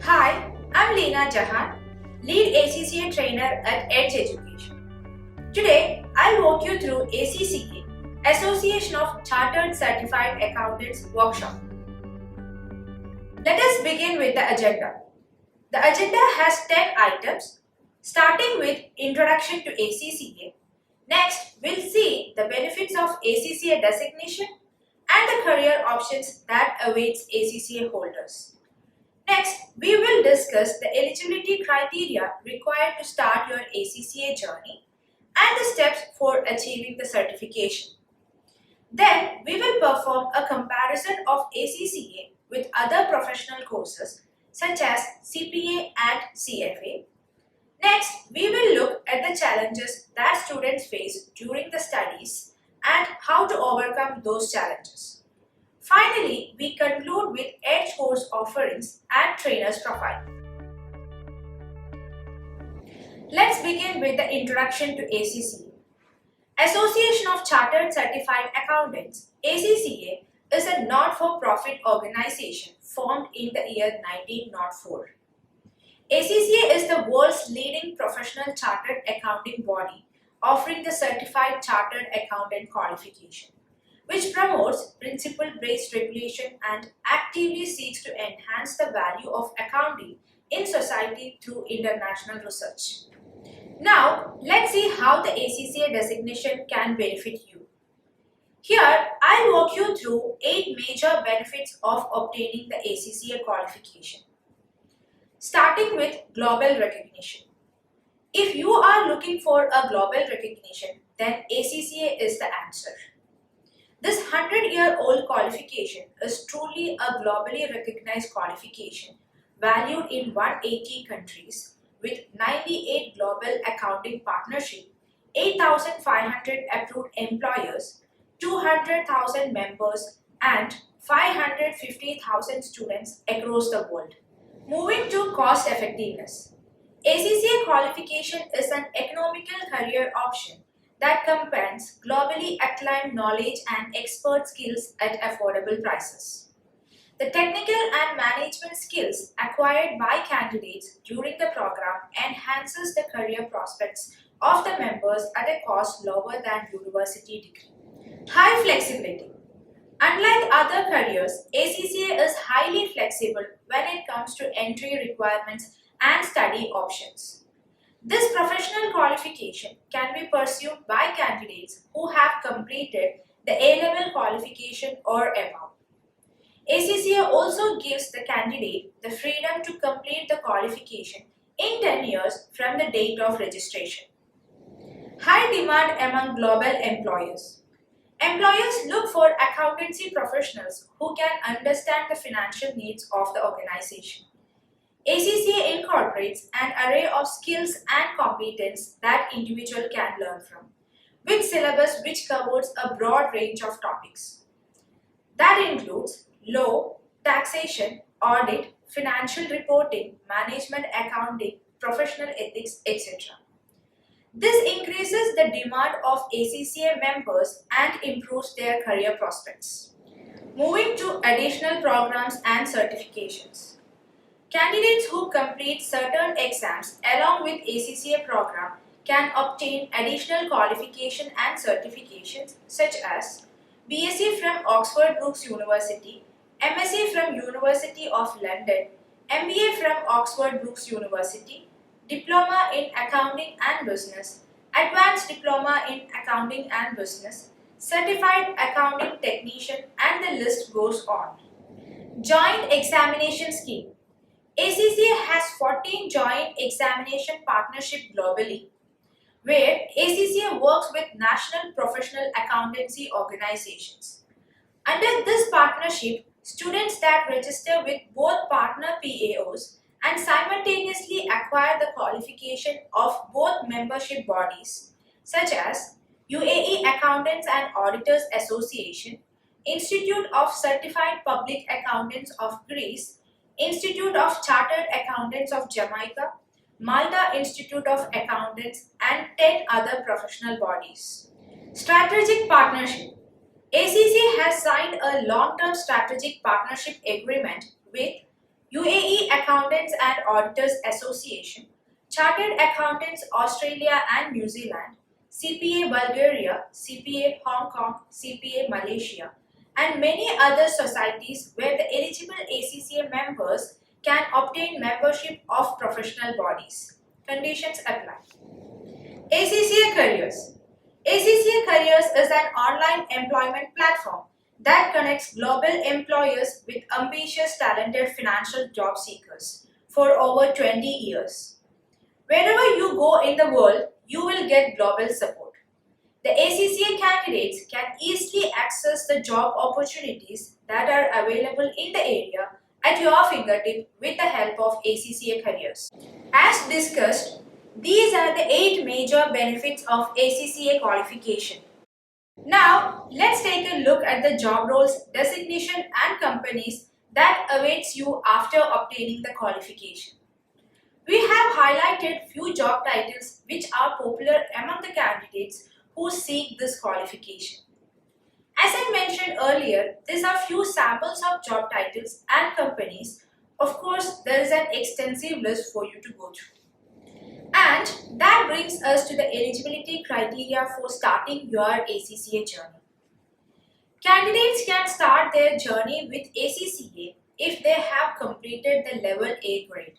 Hi, I'm Leena Jahan, lead ACCA trainer at Edge Education. Today, I'll walk you through ACCA, Association of Chartered Certified Accountants workshop. Let us begin with the agenda. The agenda has 10 items, starting with Introduction to ACCA. Next, we'll see the benefits of ACCA designation and the career options that awaits ACCA holders. Next, we will discuss the eligibility criteria required to start your ACCA journey and the steps for achieving the certification. Then, we will perform a comparison of ACCA with other professional courses such as CPA and CFA. Next, we will look at the challenges that students face during the studies and how to overcome those challenges. Finally, we conclude with Edge course offerings and trainers profile. Let's begin with the introduction to ACCA. Association of Chartered Certified Accountants, ACCA, is a not-for-profit organization formed in the year 1904. ACCA is the world's leading professional chartered accounting body offering the Certified Chartered Accountant qualification, which promotes principle-based regulation and actively seeks to enhance the value of accounting in society through international research. Now, let's see how the ACCA designation can benefit you. Here, I'll walk you through 8 major benefits of obtaining the ACCA qualification. Starting with global recognition. If you are looking for a global recognition, then ACCA is the answer. This 100-year-old qualification is truly a globally recognized qualification valued in 180 countries with 98 global accounting partnerships, 8,500 approved employers, 200,000 members, and 550,000 students across the world. Moving to cost effectiveness. ACCA qualification is an economical career option that combines globally acclaimed knowledge and expert skills at affordable prices. The technical and management skills acquired by candidates during the program enhances the career prospects of the members at a cost lower than university degree. High flexibility. Unlike other careers, ACCA is highly flexible when it comes to entry requirements and study options. This professional qualification can be pursued by candidates who have completed the A-level qualification or above. ACCA also gives the candidate the freedom to complete the qualification in 10 years from the date of registration. High demand among global employers. Employers look for accountancy professionals who can understand the financial needs of the organization. ACCA incorporates an array of skills and competence that individual can learn from, with syllabus which covers a broad range of topics. That includes law, taxation, audit, financial reporting, management accounting, professional ethics, etc. This increases the demand of ACCA members and improves their career prospects. Moving to additional programs and certifications. Candidates who complete certain exams along with ACCA program can obtain additional qualification and certifications such as BSc from Oxford Brookes University, MSc from University of London, MBA from Oxford Brookes University, Diploma in Accounting and Business, Advanced Diploma in Accounting and Business, Certified Accounting Technician, and the list goes on. Joint Examination Scheme. ACCA has 14 joint examination partnerships globally, where ACCA works with national professional accountancy organizations. Under this partnership, students that register with both partner PAOs and simultaneously acquire the qualification of both membership bodies, such as UAE Accountants and Auditors Association, Institute of Certified Public Accountants of Greece, Institute of Chartered Accountants of Jamaica, Malta Institute of Accountants, and 10 other professional bodies. Strategic Partnership. ACCA has signed a long-term strategic partnership agreement with UAE Accountants and Auditors Association, Chartered Accountants Australia and New Zealand, CPA Bulgaria, CPA Hong Kong, CPA Malaysia, and many other societies where the eligible ACCA members can obtain membership of professional bodies. Conditions apply. ACCA Careers. ACCA Careers is an online employment platform that connects global employers with ambitious, talented financial job seekers for over 20 years. Wherever you go in the world, you will get global support. The ACCA candidates can easily access the job opportunities that are available in the area at your fingertip with the help of ACCA Careers. As discussed, these are the 8 major benefits of ACCA qualification. Now, let's take a look at the job roles, designation and companies that awaits you after obtaining the qualification. We have highlighted few job titles which are popular among the candidates who seek this qualification. As I mentioned earlier, these are few samples of job titles and companies. Of course, there is an extensive list for you to go through. And that brings us to the eligibility criteria for starting your ACCA journey. Candidates can start their journey with ACCA if they have completed the level A grade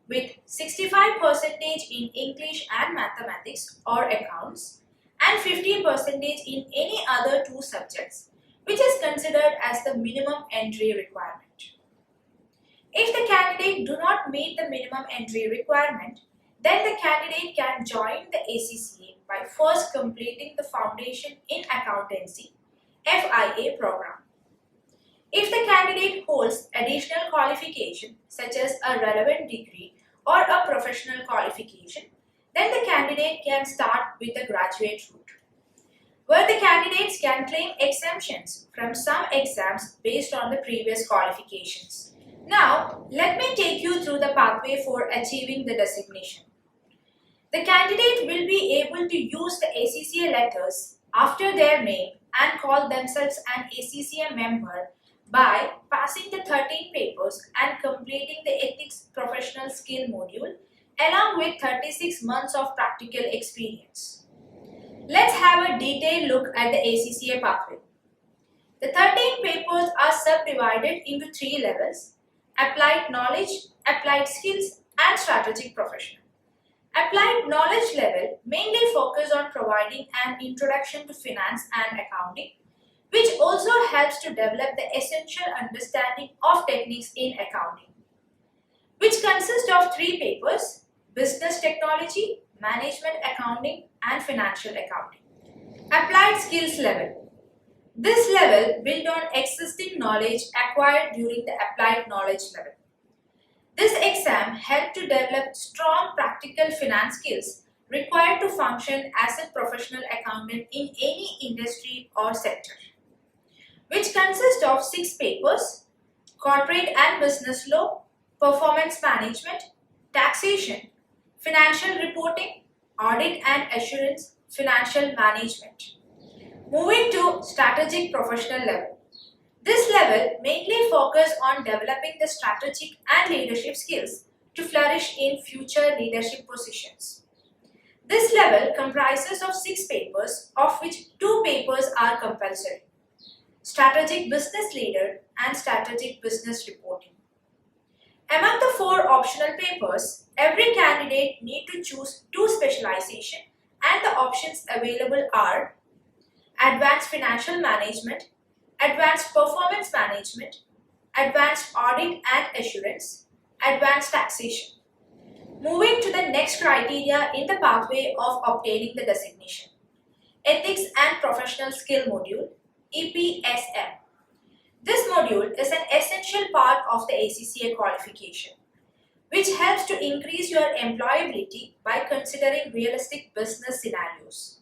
with 65% in English and mathematics or accounts and 50% in any other 2 subjects, which is considered as the minimum entry requirement. If the candidate do not meet the minimum entry requirement, then the candidate can join the ACCA by first completing the Foundation in Accountancy FIA program. If the candidate holds additional qualification such as a relevant degree or a professional qualification, then the candidate can start with the graduate route, where the candidates can claim exemptions from some exams based on the previous qualifications. Now, let me take you through the pathway for achieving the designation. The candidate will be able to use the ACCA letters after their name and call themselves an ACCA member by passing the 13 papers and completing the Ethics Professional Skill module along with 36 months of practical experience. Let's have a detailed look at the ACCA pathway. The 13 papers are subdivided into 3 levels: Applied Knowledge, Applied Skills and Strategic Professional. Applied knowledge level mainly focus on providing an introduction to finance and accounting, which also helps to develop the essential understanding of techniques in accounting, which consist of 3 papers: Business Technology, Management Accounting and Financial Accounting. Applied skills level. This level builds on existing knowledge acquired during the applied knowledge level. This exam helped to develop strong practical finance skills required to function as a professional accountant in any industry or sector, which consists of 6 papers: Corporate and Business Law, Performance Management, Taxation, Financial Reporting, Audit and Assurance, Financial Management. Moving to Strategic Professional level. This level mainly focuses on developing the strategic and leadership skills to flourish in future leadership positions. This level comprises of 6 papers, of which 2 papers are compulsory: Strategic Business Leader and Strategic Business Reporting. Among the 4 optional papers, every candidate needs to choose 2 specializations, and the options available are Advanced Financial Management, Advanced Performance Management, Advanced Audit and Assurance, Advanced Taxation. Moving to the next criteria in the pathway of obtaining the designation: Ethics and Professional Skill module, EPSM. This module is an essential part of the ACCA qualification, which helps to increase your employability by considering realistic business scenarios.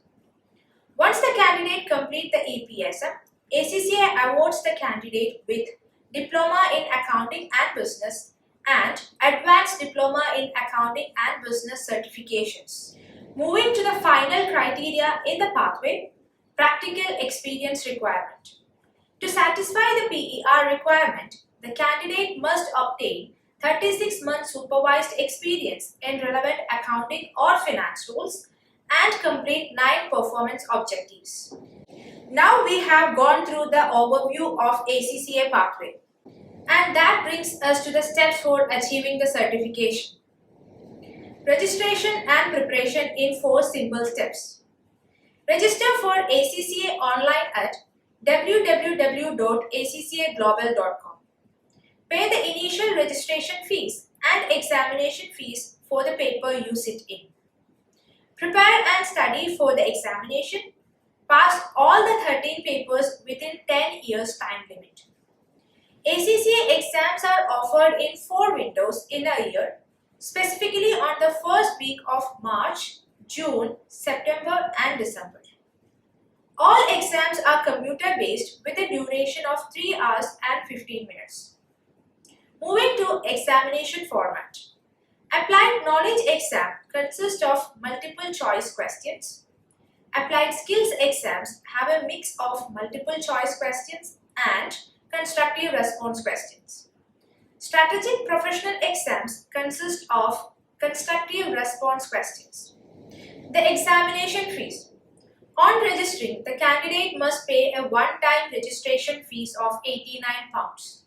Once the candidate completes the EPSM, ACCA awards the candidate with Diploma in Accounting and Business and Advanced Diploma in Accounting and Business certifications. Moving to the final criteria in the pathway: Practical Experience Requirement. To satisfy the PER requirement, the candidate must obtain 36-month supervised experience in relevant accounting or finance roles, and complete 9 performance objectives. Now we have gone through the overview of ACCA pathway, and that brings us to the steps for achieving the certification. Registration and preparation in 4 simple steps. Register for ACCA online at www.accglobal.com. Pay the initial registration fees and examination fees for the paper you sit in. Prepare and study for the examination. Pass all the 13 papers within 10 years time limit. ACCA exams are offered in 4 windows in a year, specifically on the first week of March, June, September and December. All exams are computer based with a duration of 3 hours and 15 minutes. Moving to examination format. Applied knowledge exam consists of multiple choice questions. Applied skills exams have a mix of multiple choice questions and constructive response questions. Strategic professional exams consist of constructive response questions. The examination fees. On registering, the candidate must pay a one-time registration fees of £89.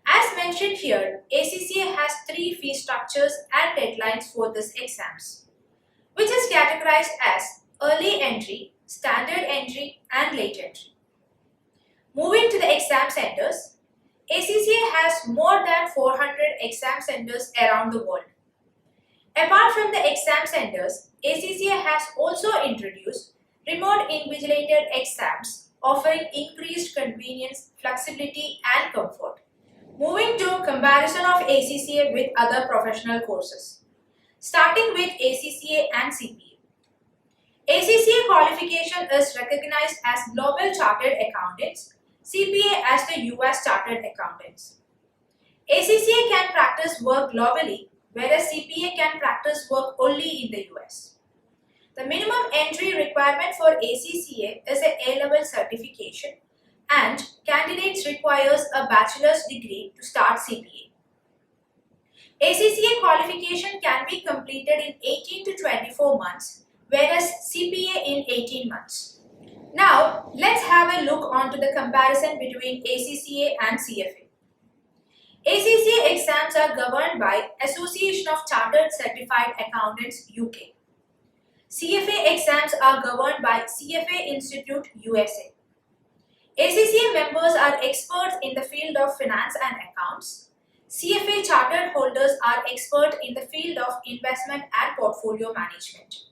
As mentioned here, ACCA has 3 fee structures and deadlines for these exams, which is categorized as early entry, standard entry and late entry. Moving to the exam centers, ACCA has more than 400 exam centers around the world. Apart from the exam centers, ACCA has also introduced remote invigilated exams, offering increased convenience, flexibility and comfort. Moving to comparison of ACCA with other professional courses. Starting with ACCA and CPA. ACCA qualification is recognized as Global Chartered Accountants, CPA as the US Chartered Accountants. ACCA can practice work globally, whereas CPA can practice work only in the US. The minimum entry requirement for ACCA is an A-level certification, and candidates requires a bachelor's degree to start CPA. ACCA qualification can be completed in 18 to 24 months, whereas CPA in 18 months. Now, let's have a look onto the comparison between ACCA and CFA. ACCA exams are governed by Association of Chartered Certified Accountants UK. CFA exams are governed by CFA Institute USA. ACCA members are experts in the field of finance and accounts. CFA chartered holders are experts in the field of investment and portfolio management.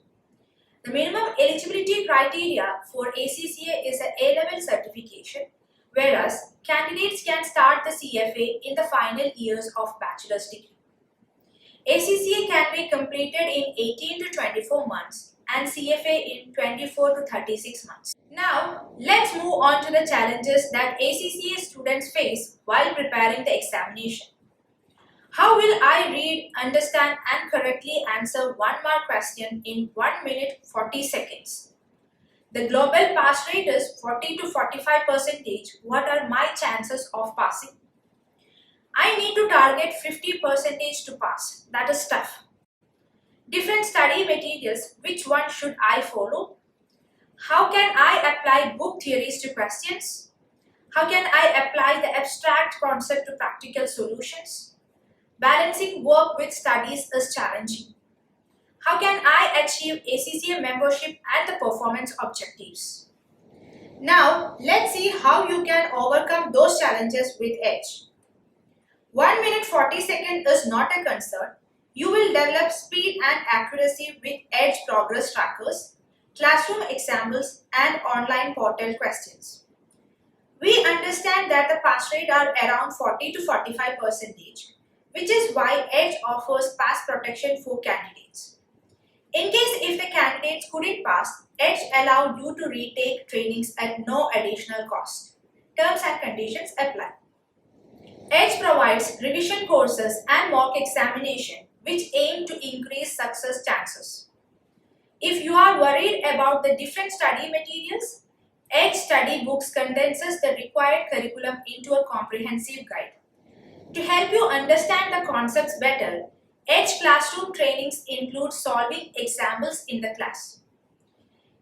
The minimum eligibility criteria for ACCA is an A-level certification, whereas candidates can start the CFA in the final years of bachelor's degree. ACCA can be completed in 18 to 24 months and CFA in 24 to 36 months. Now, let's move on to the challenges that ACCA students face while preparing the examination. How will I read, understand and correctly answer 1-mark question in 1 minute 40 seconds? The global pass rate is 40 to 45%. What are my chances of passing? I need to target 50% to pass. That is tough. Different study materials, which one should I follow? How can I apply book theories to questions? How can I apply the abstract concept to practical solutions? Balancing work with studies is challenging. How can I achieve ACCA membership and the performance objectives? Now, let's see how you can overcome those challenges with EDGE. 1 minute 40 seconds is not a concern. You will develop speed and accuracy with EDGE progress trackers, classroom examples and online portal questions. We understand that the pass rate are around 40 to 45%, which is why EDGE offers pass protection for candidates. In case if the candidates couldn't pass, EDGE allowed you to retake trainings at no additional cost. Terms and conditions apply. EDGE provides revision courses and mock examination which aim to increase success chances. If you are worried about the different study materials, EDGE study books condenses the required curriculum into a comprehensive guide. To help you understand the concepts better, Edge classroom trainings include solving examples in the class.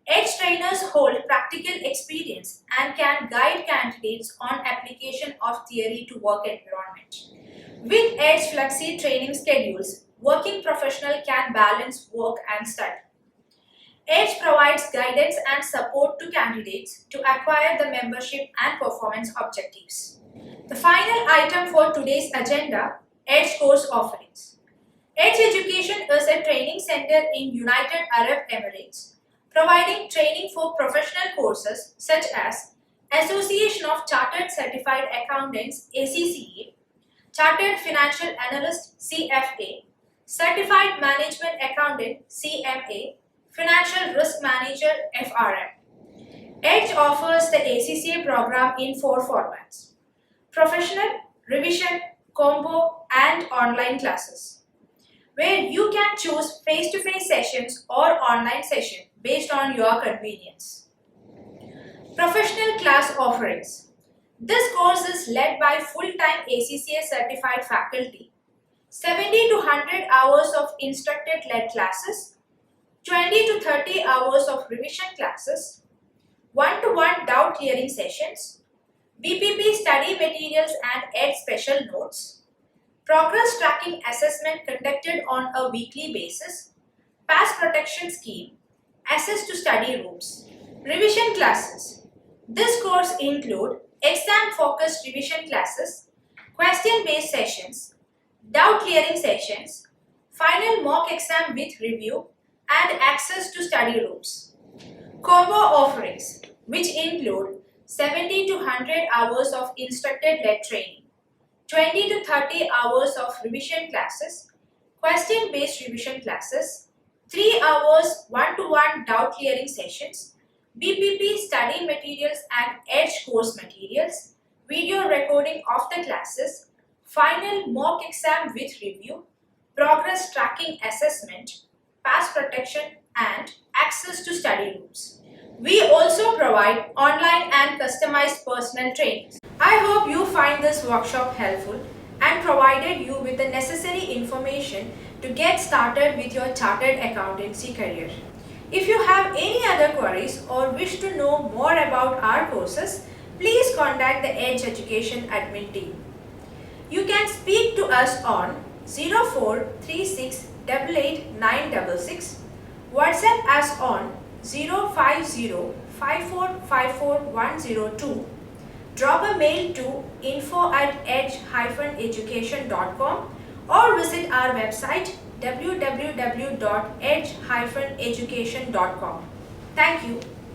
Edge trainers hold practical experience and can guide candidates on application of theory to work environment. With Edge flexi training schedules, working professional can balance work and study. Edge provides guidance and support to candidates to acquire the membership and performance objectives. The final item for today's agenda, Edge course offerings. Edge Education is a training center in United Arab Emirates, providing training for professional courses such as Association of Chartered Certified Accountants (ACCA), Chartered Financial Analyst (CFA), Certified Management Accountant (CMA), Financial Risk Manager (FRM). Edge offers the ACCA program in 4 formats: professional, revision, combo, and online classes, where you can choose face-to-face sessions or online session based on your convenience. Professional class offerings. This course is led by full-time ACCA certified faculty. 70 to 100 hours of instructor-led classes, 20 to 30 hours of revision classes, one-to-one doubt clearing sessions, BPP study materials and Edge special notes, progress tracking assessment conducted on a weekly basis, pass protection scheme, access to study rooms. Revision classes. This course include exam-focused revision classes, question-based sessions, doubt clearing sessions, final mock exam with review, and access to study rooms. Combo offerings, which include 70 to 100 hours of instructor-led training, 20 to 30 hours of revision classes, question-based revision classes, 3 hours one-to-one doubt clearing sessions, BPP study materials and Edge course materials, video recording of the classes, final mock exam with review, progress tracking assessment, pass protection, and access to study rooms. We also provide online and customized personal trainings. I hope you find this workshop helpful and provided you with the necessary information to get started with your chartered accountancy career. If you have any other queries or wish to know more about our courses, please contact the Edge Education admin team. You can speak to us on 0436 88966, WhatsApp us on 0505454 drop a mail to info@edge-education.com or visit our website www.edge-education.com. Thank you.